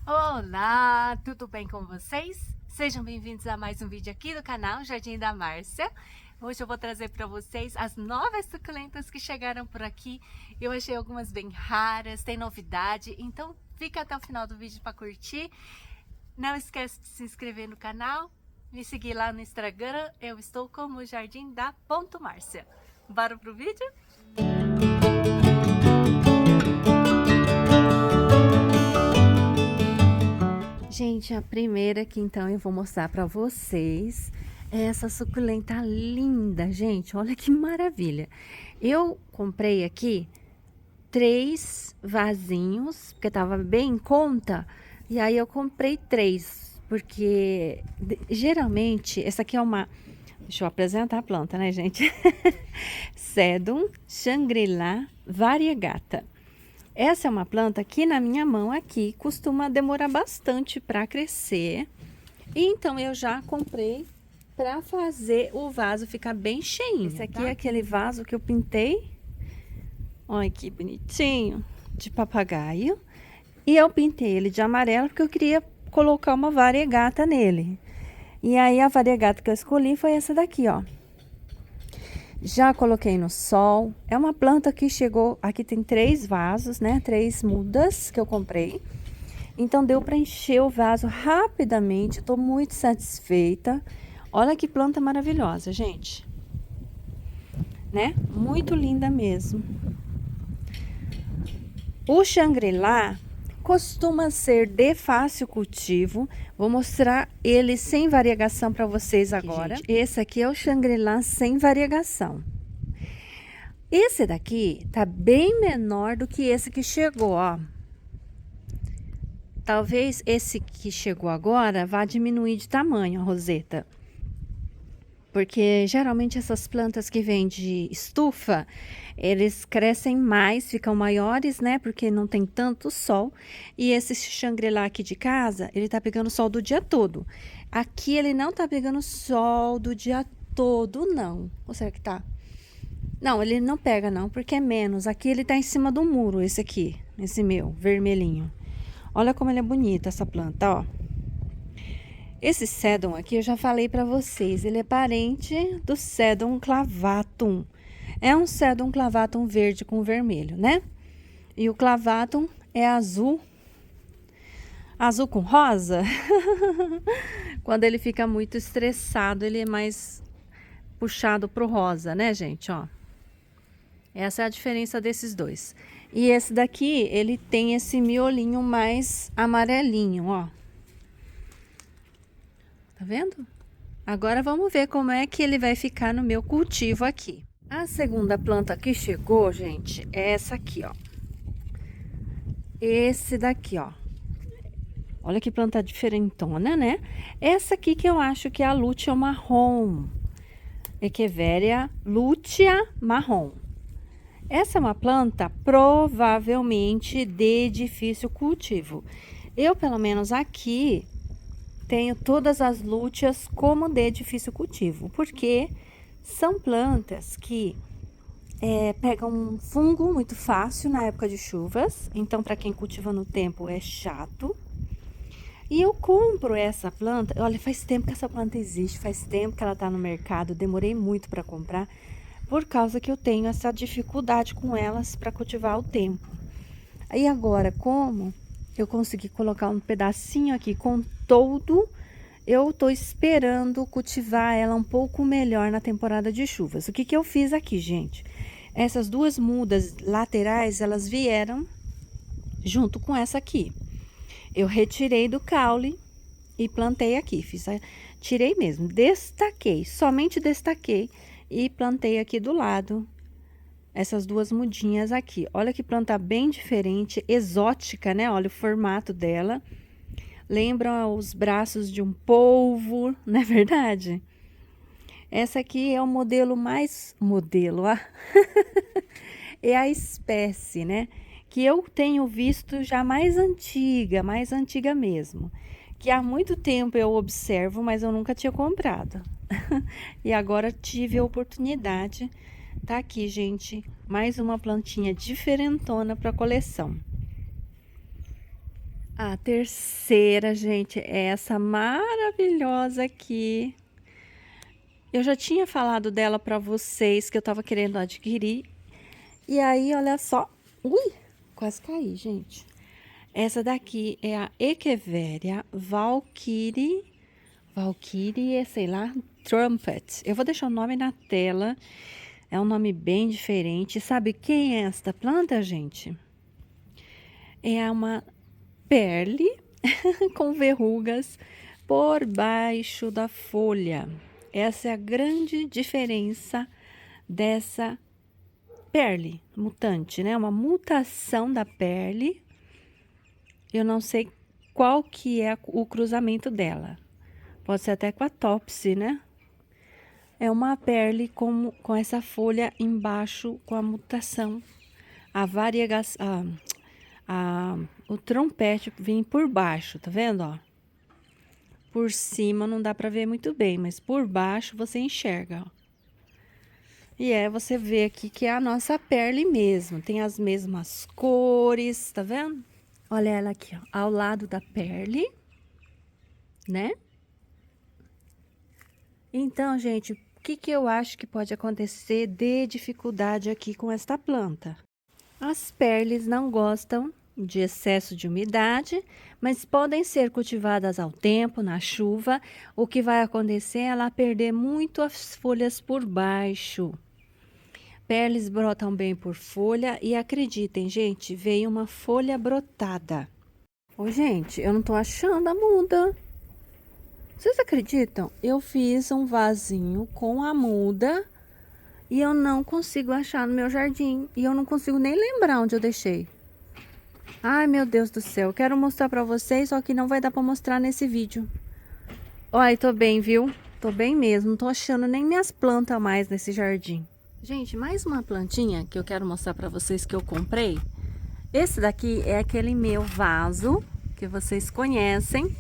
Olá, tudo bem com vocês? Sejam bem-vindos a mais um vídeo aqui do canal Jardim da Márcia. Hoje eu vou trazer para vocês as novas suculentas que chegaram por aqui. Eu achei algumas bem raras, tem novidade, então fica até o final do vídeo para curtir. Não esquece de se inscrever no canal, me seguir lá no Instagram, eu estou como Jardim da Márcia. Bora pro vídeo? Gente, a primeira que então eu vou mostrar para vocês é essa suculenta linda, gente. Olha que maravilha. Eu comprei aqui 3 vasinhos, porque tava bem em conta, e aí eu comprei 3, porque geralmente essa aqui é uma... Deixa eu apresentar a planta, né, gente? Sedum Shangri-La Variegata. Essa é uma planta que na minha mão aqui costuma demorar bastante para crescer. E então eu já comprei para fazer o vaso ficar bem cheinho. Esse aqui é aquele vaso que eu pintei. Olha que bonitinho, de papagaio. E eu pintei ele de amarelo porque eu queria colocar uma variegata nele. E aí a variegata que eu escolhi foi essa daqui, ó. Já coloquei no sol. É uma planta que chegou... Aqui tem 3 vasos, né? 3 mudas que eu comprei. Então, deu para encher o vaso rapidamente. Tô muito satisfeita. Olha que planta maravilhosa, gente. Né? Muito linda mesmo. O Shangri-La costuma ser de fácil cultivo. Vou mostrar ele sem variegação para vocês agora. Gente, esse aqui é o Shangri-La sem variegação. Esse daqui tá bem menor do que esse que chegou, ó. Talvez esse que chegou agora vá diminuir de tamanho, a roseta. Porque geralmente essas plantas que vêm de estufa, eles crescem mais, ficam maiores, né? Porque não tem tanto sol. E esse Shangri-La aqui de casa, ele tá pegando sol do dia todo. Aqui ele não tá pegando sol do dia todo, não. Ou será que tá? Não, ele não pega não, porque é menos. Aqui ele tá em cima do muro, esse aqui, esse meu, vermelhinho. Olha como ele é bonito, essa planta, ó. Esse Sedum aqui eu já falei para vocês, ele é parente do Sedum clavatum. É um Sedum clavatum verde com vermelho, né? E o clavatum é azul. Azul com rosa. Quando ele fica muito estressado, ele é mais puxado pro rosa, né, gente? Ó. Essa é a diferença desses dois. E esse daqui, ele tem esse miolinho mais amarelinho, ó. Tá vendo? Agora vamos ver como é que ele vai ficar no meu cultivo aqui. A segunda planta que chegou, gente, é essa aqui, ó. Esse daqui, ó. Olha que planta diferentona, né? Essa aqui que eu acho que é a Lutea marrom. Echeveria lutea marrom. Essa é uma planta provavelmente de difícil cultivo. Eu, pelo menos aqui... tenho todas as lúteas como de difícil cultivo, porque são plantas que pegam um fungo muito fácil na época de chuvas, então para quem cultiva no tempo é chato. E eu compro essa planta, olha, faz tempo que essa planta existe, faz tempo que ela tá no mercado, demorei muito para comprar, por causa que eu tenho essa dificuldade com elas para cultivar ao tempo. Aí agora, como... eu consegui colocar um pedacinho aqui com todo. Eu tô esperando cultivar ela um pouco melhor na temporada de chuvas. O que que eu fiz aqui, gente? Essas 2 mudas laterais, elas vieram junto com essa aqui. Eu retirei do caule e plantei aqui. Tirei mesmo, destaquei, somente destaquei e plantei aqui do lado. Essas 2 mudinhas aqui. Olha que planta bem diferente, exótica, né? Olha o formato dela. Lembra os braços de um polvo, não é verdade? Essa aqui é o modelo mais... modelo, ó. É a espécie, né? Que eu tenho visto já mais antiga mesmo. Que há muito tempo eu observo, mas eu nunca tinha comprado. E agora tive a oportunidade. Tá aqui, gente, mais uma plantinha diferentona para coleção. A terceira, gente, é essa maravilhosa aqui. Eu já tinha falado dela para vocês que eu tava querendo adquirir. E aí, olha só. Ui, quase caí, gente. Essa daqui é a Echeveria Valkyrie, sei lá, Trumpet. Eu vou deixar o nome na tela. É um nome bem diferente. Sabe quem é esta planta, gente? É uma perle com verrugas por baixo da folha. Essa é a grande diferença dessa perle mutante, né? Uma mutação da perle. Eu não sei qual que é o cruzamento dela. Pode ser até com a topsy, né? É uma perle com essa folha embaixo, com a mutação. A variegação, o trompete vem por baixo, tá vendo, ó? Por cima não dá pra ver muito bem, mas por baixo você enxerga, ó. E você vê aqui que é a nossa perle mesmo. Tem as mesmas cores, tá vendo? Olha ela aqui, ó, ao lado da perle, né? Então, gente, o que eu acho que pode acontecer de dificuldade aqui com esta planta? As perles não gostam de excesso de umidade, mas podem ser cultivadas ao tempo, na chuva. O que vai acontecer é ela perder muito as folhas por baixo. Perles brotam bem por folha e acreditem, gente, veio uma folha brotada. Ô, gente, eu não tô achando a muda. Vocês acreditam? Eu fiz um vasinho com a muda e eu não consigo achar no meu jardim. E eu não consigo nem lembrar onde eu deixei. Ai, meu Deus do céu. Eu quero mostrar pra vocês, só que não vai dar pra mostrar nesse vídeo. Olha, tô bem, viu? Tô bem mesmo. Não tô achando nem minhas plantas mais nesse jardim. Gente, mais uma plantinha que eu quero mostrar pra vocês que eu comprei. Esse daqui é aquele meu vaso que vocês conhecem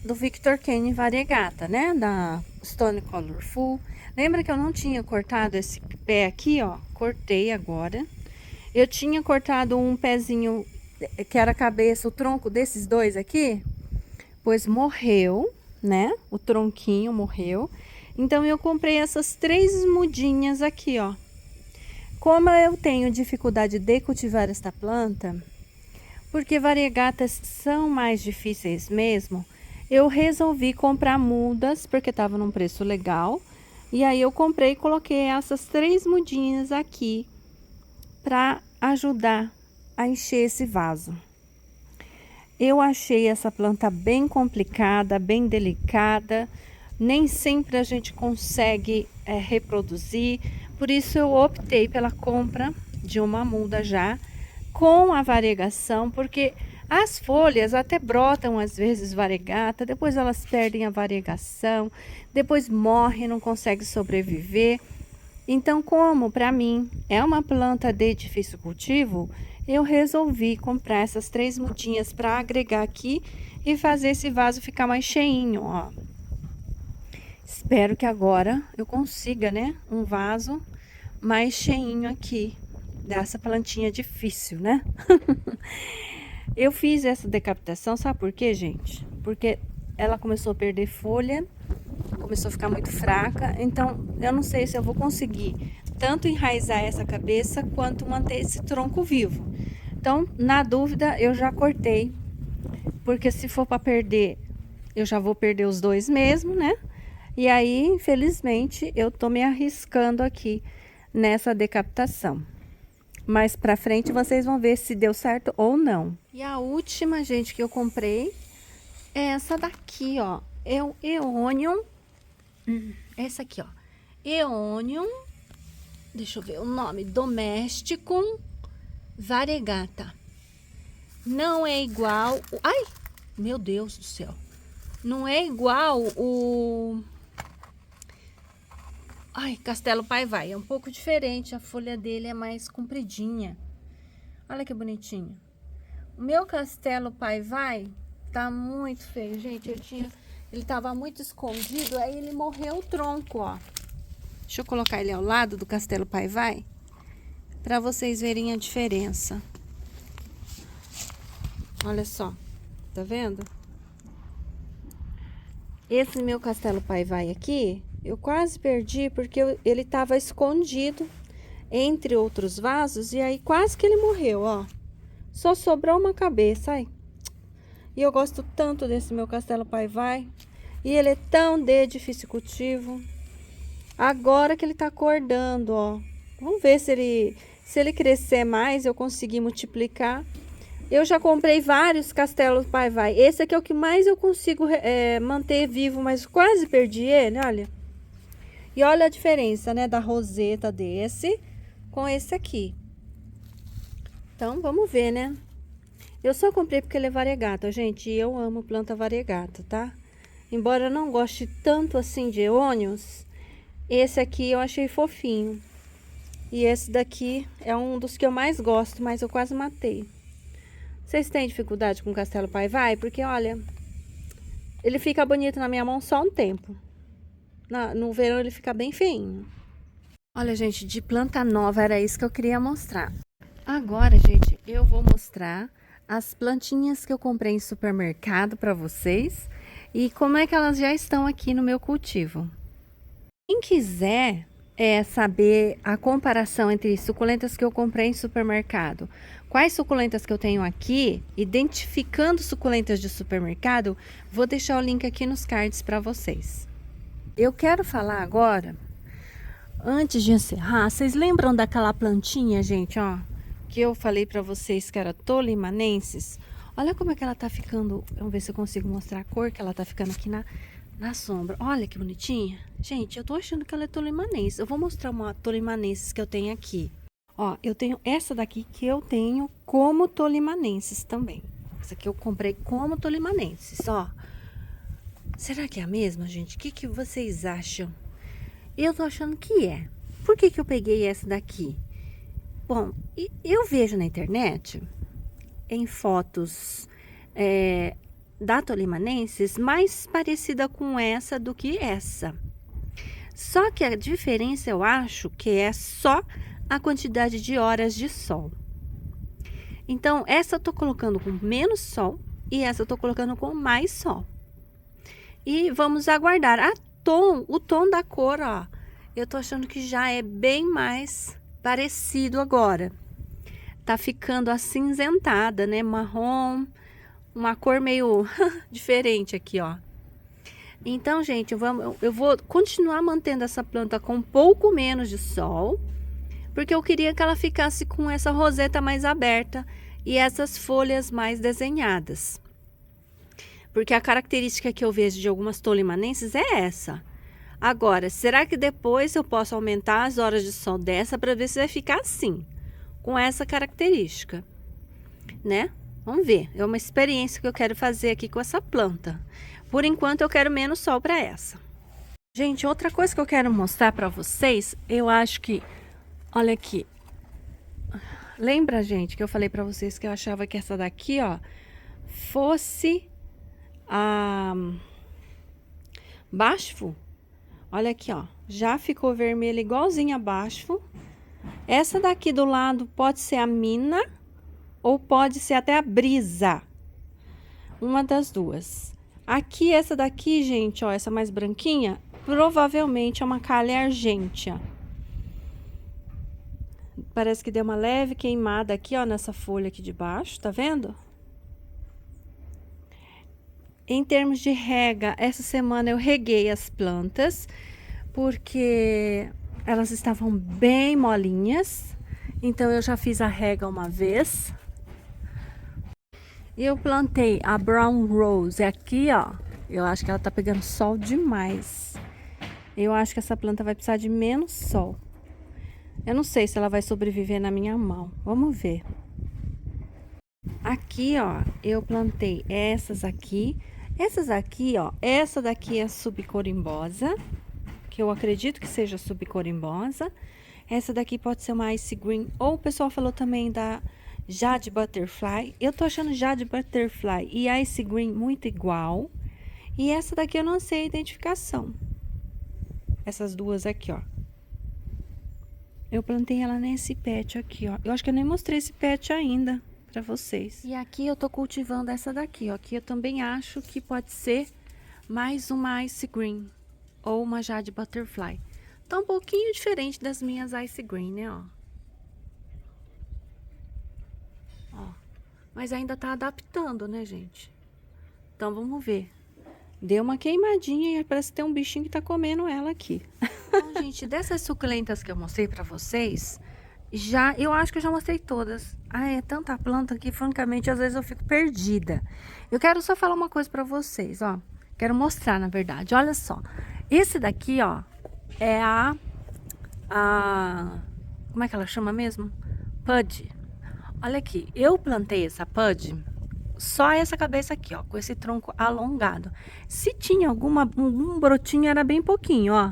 do Victor Kane Variegata, né? Da Stone Colorful. Lembra que eu não tinha cortado esse pé aqui, ó? Cortei agora. Eu tinha cortado um pezinho que era a cabeça, o tronco desses dois aqui, pois morreu, né? O tronquinho morreu. Então eu comprei essas 3 mudinhas aqui, ó. Como eu tenho dificuldade de cultivar esta planta, porque variegatas são mais difíceis mesmo, eu resolvi comprar mudas, porque estava num preço legal. E aí eu comprei e coloquei essas 3 mudinhas aqui para ajudar a encher esse vaso. Eu achei essa planta bem complicada, bem delicada. Nem sempre a gente consegue reproduzir. Por isso eu optei pela compra de uma muda já com a variegação, porque as folhas até brotam às vezes variegata, depois elas perdem a variegação, depois morrem, não conseguem sobreviver. Então, como para mim é uma planta de difícil cultivo, eu resolvi comprar essas 3 mudinhas para agregar aqui e fazer esse vaso ficar mais cheinho, ó. Espero que agora eu consiga, né, um vaso mais cheinho aqui dessa plantinha difícil, né? Eu fiz essa decapitação, sabe por quê, gente? Porque ela começou a perder folha, começou a ficar muito fraca, então eu não sei se eu vou conseguir tanto enraizar essa cabeça quanto manter esse tronco vivo. Então, na dúvida, eu já cortei, porque se for para perder, eu já vou perder os 2 mesmo, né? E aí, infelizmente, eu tô me arriscando aqui nessa decapitação. Mais pra frente vocês vão ver se deu certo ou não. E a última, gente, que eu comprei é essa daqui, ó. É o Eonium. Essa aqui, ó. Eonium. Deixa eu ver o nome. Domesticum Variegata. Não é igual... Ai, meu Deus do céu. Não é igual o... Ai, Castelo Pai-Vai. É um pouco diferente. A folha dele é mais compridinha. Olha que bonitinho. O meu Castelo Pai-Vai tá muito feio, gente. Ele tava muito escondido, aí ele morreu o tronco, ó. Deixa eu colocar ele ao lado do Castelo Pai-Vai, para vocês verem a diferença. Olha só, tá vendo? Esse meu castelo pai-vai aqui, eu quase perdi porque ele tava escondido entre outros vasos e aí quase que ele morreu, ó. Só sobrou uma cabeça, ai. E eu gosto tanto desse meu castelo pai-vai. E ele é tão de difícil cultivo. Agora que ele tá acordando, ó. Vamos ver se ele crescer mais, eu conseguir multiplicar. Eu já comprei vários castelos pai-vai. Esse aqui é o que mais eu consigo manter vivo, mas quase perdi ele, olha. E olha a diferença, né, da roseta desse com esse aqui. Então, vamos ver, né? Eu só comprei porque ele é variegata, gente. E eu amo planta variegata, tá? Embora eu não goste tanto assim de eônios, esse aqui eu achei fofinho. E esse daqui é um dos que eu mais gosto, mas eu quase matei. Vocês têm dificuldade com castelo pai-vai? Porque, olha, ele fica bonito na minha mão só um tempo. No verão ele fica bem feinho. Olha, gente, de planta nova era isso que eu queria mostrar. Agora, gente, eu vou mostrar as plantinhas que eu comprei em supermercado para vocês e como é que elas já estão aqui no meu cultivo. Quem quiser saber a comparação entre suculentas que eu comprei em supermercado, quais suculentas que eu tenho aqui, identificando suculentas de supermercado, vou deixar o link aqui nos cards para vocês. Eu quero falar agora, antes de encerrar, vocês lembram daquela plantinha, gente, ó, que eu falei para vocês que era Tolimanensis? Olha como é que ela tá ficando. Vamos ver se eu consigo mostrar a cor que ela tá ficando aqui na sombra. Olha que bonitinha. Gente, eu tô achando que ela é Tolimanensis. Eu vou mostrar uma Tolimanensis que eu tenho aqui. Ó, eu tenho essa daqui que eu tenho como Tolimanensis também. Essa aqui eu comprei como Tolimanensis, ó. Será que é a mesma, gente? O que vocês acham? Eu tô achando que é. Por que eu peguei essa daqui? Bom, eu vejo na internet, em fotos da Tolimanensis, mais parecida com essa do que essa. Só que a diferença eu acho que é só a quantidade de horas de sol. Então, essa eu tô colocando com menos sol e essa eu tô colocando com mais sol. E vamos aguardar o tom da cor, ó. Eu tô achando que já é bem mais parecido agora. Tá ficando acinzentada, né? Marrom, uma cor meio diferente aqui, ó. Então, gente, eu vou continuar mantendo essa planta com um pouco menos de sol, porque eu queria que ela ficasse com essa roseta mais aberta e essas folhas mais desenhadas. Porque a característica que eu vejo de algumas tolimanenses é essa. Agora, será que depois eu posso aumentar as horas de sol dessa para ver se vai ficar assim, com essa característica, né? Vamos ver, é uma experiência que eu quero fazer aqui com essa planta. Por enquanto eu quero menos sol para essa. Gente, outra coisa que eu quero mostrar para vocês, eu acho que, olha aqui. Lembra, gente, que eu falei para vocês que eu achava que essa daqui, ó, fosse a Bashfu? Olha aqui, ó, já ficou vermelha igualzinha a Bashfu. Essa daqui do lado pode ser a Mina ou pode ser até a Brisa. Uma das duas. Aqui, essa daqui, gente, ó, essa mais branquinha, provavelmente é uma Calea argentea. Parece que deu uma leve queimada aqui, ó, nessa folha aqui de baixo, tá vendo? Em termos de rega, essa semana eu reguei as plantas, porque elas estavam bem molinhas. Então, eu já fiz a rega uma vez. E eu plantei a Brown Rose aqui, ó. Eu acho que ela tá pegando sol demais. Eu acho que essa planta vai precisar de menos sol. Eu não sei se ela vai sobreviver na minha mão. Vamos ver. Aqui, ó, eu plantei essas aqui. Essas aqui, ó, essa daqui é subcorimbosa, que eu acredito que seja subcorimbosa. Essa daqui pode ser uma Ice Green, ou o pessoal falou também da Jade Butterfly. Eu tô achando Jade Butterfly e Ice Green muito igual. E essa daqui eu não sei a identificação. Essas duas aqui, ó. Eu plantei ela nesse pet aqui, ó. Eu acho que eu nem mostrei esse pet ainda. para vocês. E aqui eu tô cultivando essa daqui, ó. Aqui eu também acho que pode ser mais uma Ice Green ou uma Jade Butterfly. Tá um pouquinho diferente das minhas Ice Green, né, ó. Ó. Mas ainda tá adaptando, né, gente? Então vamos ver. Deu uma queimadinha e parece que tem um bichinho que tá comendo ela aqui. Então, gente, dessas suculentas que eu mostrei pra vocês, eu acho que eu já mostrei todas. Ah, é tanta planta que, francamente, às vezes eu fico perdida. Eu quero só falar uma coisa pra vocês, ó. Quero mostrar, na verdade. Olha só. Esse daqui, ó, é como é que ela chama mesmo? Pud. Olha aqui, eu plantei essa Pud, só essa cabeça aqui, ó, com esse tronco alongado. Se tinha algum brotinho, era bem pouquinho, ó.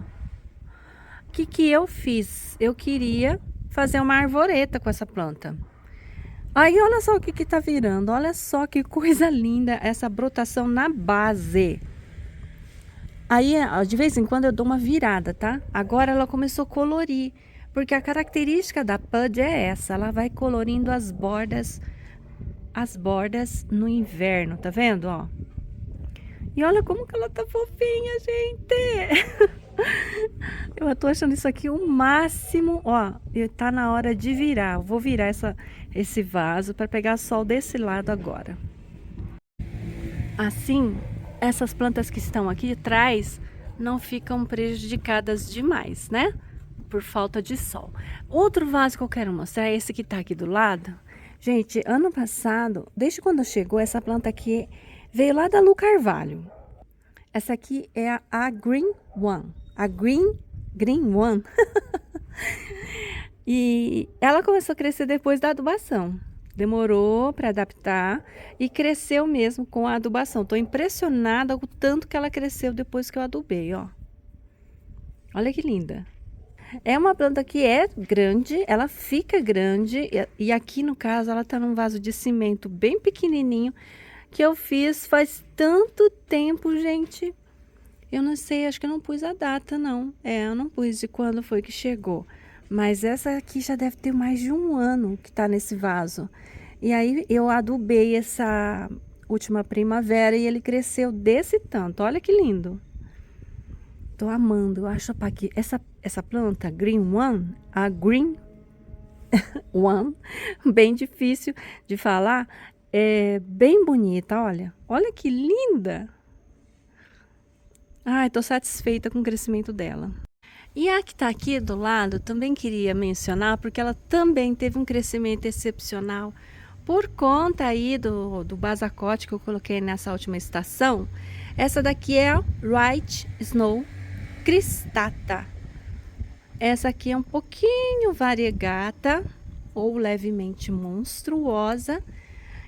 O que eu fiz? Eu queria fazer uma arvoreta com essa planta. Aí, olha só o que tá virando. Olha só que coisa linda essa brotação na base. Aí, de vez em quando eu dou uma virada, tá? Agora ela começou a colorir, porque a característica da Pud é essa, ela vai colorindo as bordas no inverno, tá vendo, ó? E olha como que ela tá fofinha, gente! Eu tô achando isso aqui o máximo, ó, e tá na hora de virar. Eu vou virar esse vaso para pegar sol desse lado agora. Assim, essas plantas que estão aqui atrás não ficam prejudicadas demais, né? Por falta de sol. Outro vaso que eu quero mostrar é esse que tá aqui do lado. Gente, ano passado, desde quando chegou, essa planta aqui veio lá da Lu Carvalho. Essa aqui é a Green One. A Green One. E ela começou a crescer depois da adubação. Demorou para adaptar e cresceu mesmo com a adubação. Tô impressionada com o tanto que ela cresceu depois que eu adubei, ó. Olha que linda. É uma planta que é grande, ela fica grande, e aqui no caso ela tá num vaso de cimento bem pequenininho, que eu fiz faz tanto tempo, gente. Eu não sei, acho que eu não pus a data, não. Eu não pus de quando foi que chegou. Mas essa aqui já deve ter mais de um ano que tá nesse vaso. E aí eu adubei essa última primavera e ele cresceu desse tanto. Olha que lindo. Tô amando, eu acho que essa planta, Green One, a Green One, bem difícil de falar, é bem bonita, olha. Olha que linda! Ai, tô satisfeita com o crescimento dela. E a que tá aqui do lado, também queria mencionar, porque ela também teve um crescimento excepcional por conta aí do basacote que eu coloquei nessa última estação. Essa daqui é a White Snow cristata. Essa aqui é um pouquinho variegata ou levemente monstruosa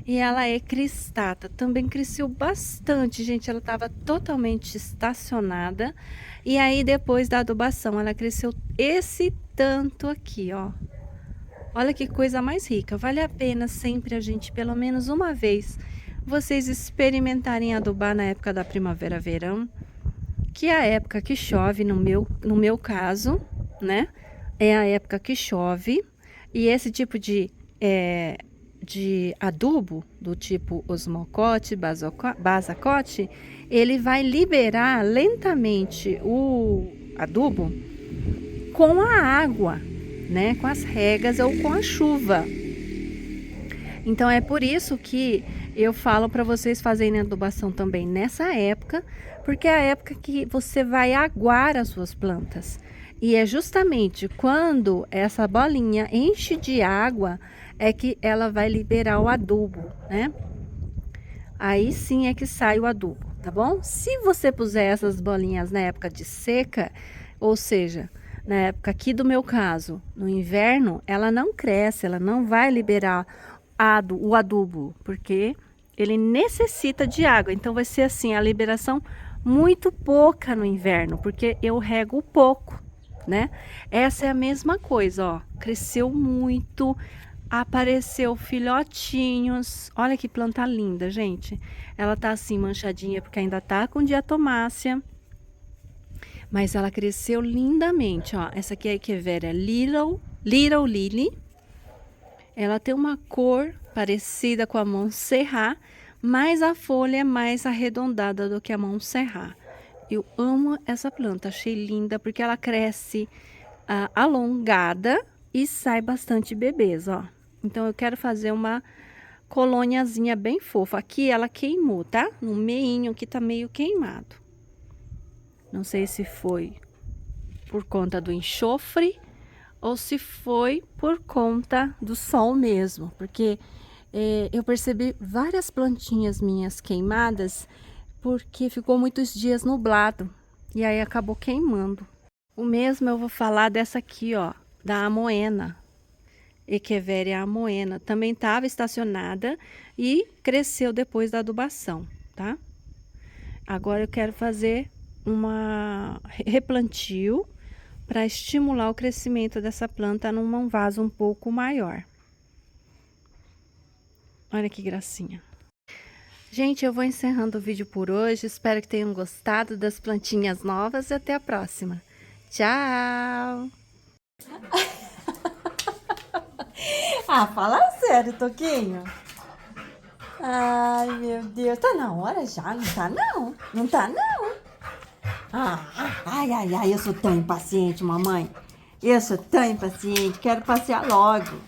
e ela é cristata. Também cresceu bastante, gente. Ela estava totalmente estacionada e aí depois da adubação ela cresceu esse tanto aqui, ó. Olha que coisa mais rica. Vale a pena sempre a gente, pelo menos uma vez, vocês experimentarem adubar na época da primavera-verão, que é a época que chove, no meu caso, né? É a época que chove. E esse tipo de adubo, do tipo osmocote, basacote, ele vai liberar lentamente o adubo com a água, né? Com as regas ou com a chuva. Então é por isso que eu falo para vocês fazerem adubação também nessa época, porque é a época que você vai aguar as suas plantas. E é justamente quando essa bolinha enche de água é que ela vai liberar o adubo, né? Aí sim é que sai o adubo, tá bom? Se você puser essas bolinhas na época de seca, ou seja, na época aqui do meu caso, no inverno, ela não cresce, ela não vai liberar o adubo, porque ele necessita de água. Então vai ser assim, a liberação muito pouca no inverno, porque eu rego pouco, né? Essa é a mesma coisa, ó. Cresceu muito, apareceu filhotinhos. Olha que planta linda, gente. Ela tá assim manchadinha porque ainda tá com diatomácea. Mas ela cresceu lindamente, ó. Essa aqui é a Echeveria Little Lily. Ela tem uma cor parecida com a Montserrat, mas a folha é mais arredondada do que a Montserrat. Eu amo essa planta, achei linda porque ela cresce alongada e sai bastante bebês, ó. Então eu quero fazer uma colôniazinha bem fofa. Aqui ela queimou, tá? No meinho que tá meio queimado. Não sei se foi por conta do enxofre ou se foi por conta do sol mesmo, porque eu percebi várias plantinhas minhas queimadas porque ficou muitos dias nublado e aí acabou queimando. O mesmo eu vou falar dessa aqui, ó, da Amoena, Echeveria Amoena. Também estava estacionada e cresceu depois da adubação, tá? Agora eu quero fazer uma replantio para estimular o crescimento dessa planta num vaso um pouco maior. Olha que gracinha. Gente, eu vou encerrando o vídeo por hoje. Espero que tenham gostado das plantinhas novas e até a próxima. Tchau! Ah, fala sério, Toquinho. Ai, meu Deus. Tá na hora já? Não tá, não. Não tá, não. Ai, eu sou tão impaciente, mamãe. Eu sou tão impaciente. Quero passear logo.